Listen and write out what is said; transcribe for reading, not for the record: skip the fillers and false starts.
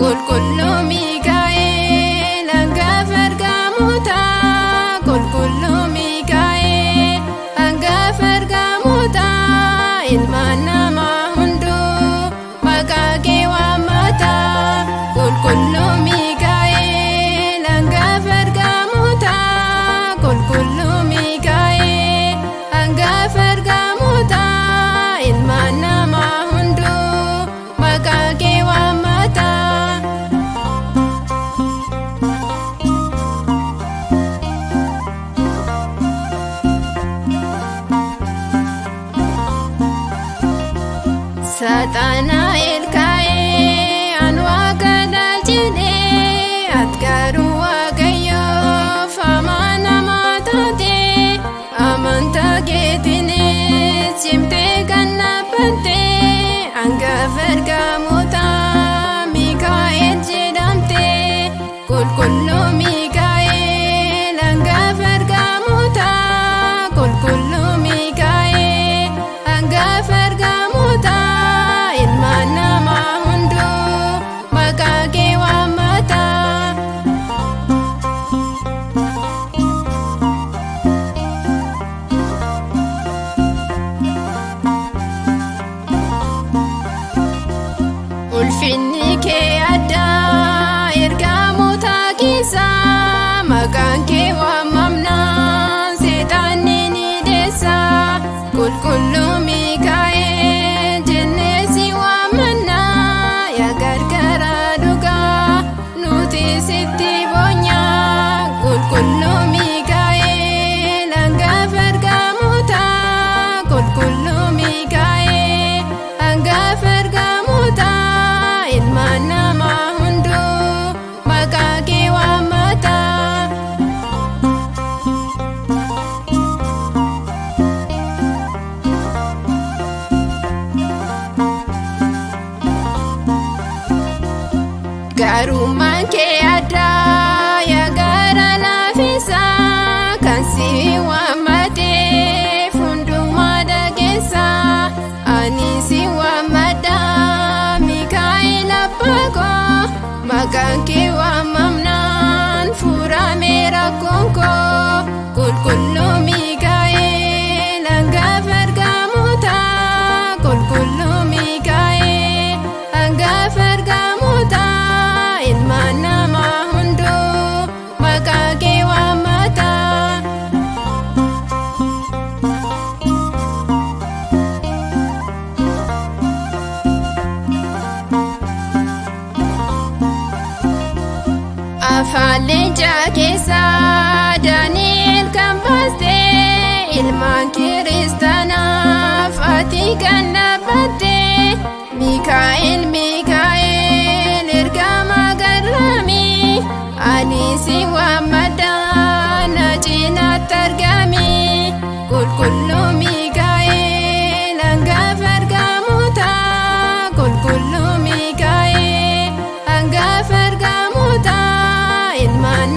Qulqullu Miikaa'el hangafa ergamootaa, Qulqullu Miikaa'el hangafa ergamootaa, ilmaan namaa hunduu maqaa kee waammata. Qulqullu Miikaa'el hangafa ergamootaa, Qulqullu Miikaa'el hangafa ergamootaa, ilmaan namaa hunduu maqaa kee waammata. Saaxaanaa'el kaa'ee an waaqa dhalchine, ati garuu Waaqayyoof hamaa namaa taate. Amantaa keetiinis cimtee kan dhaabbatte, hangafa ergamootaa Miikaa'el jedhamte. Qulqullu Miikaa'el hangafa ergamootaa, Qulqullu Miikaa'el hangafa ergamootaa, ilmaan namaa hunduu maqaa kee waammata. Ulfinni kee addaa ergamoota keessa, maqaan kee waammamnaan seexanni ni deessa. Qulqullu Miikaa'el jennee si waammanna, yaa gargaara dhugaa nuti sitti boonna. Qulqullu Miikaa'el hangafa ergamootaa, Qulqullu Miikaa'el hangafa ergamootaa, ilmaan namaa hunduu maqaa kee waammata. Gaarummaan kee addaa yaa gaara laafessa, kan si waammateef hundumaa dhageessa. Ani si waammadha Miikaa'el abbaa koo, maqaan kee waammamnaan furamee rakkoon koo. Qulqullu Miikaa'el hangafa ergamootaa, Qulqullu Miikaa'el hangafa ergamootaa, ilmaan namaa hunduu maqaa kee waammata. Afaan leencaa keessaa Daani'el kan baaste, ilmaan kiristaanaaf ati kan dhaabbatte. Miikaa'el Miikaa'el ergamaa garraamii, ani si waammadha na cinaatti argami. Qulqullu Miikaa'el hangafa ergamootaa, Qulqullu Miikaa'el hangafa ergamootaa, ilmaan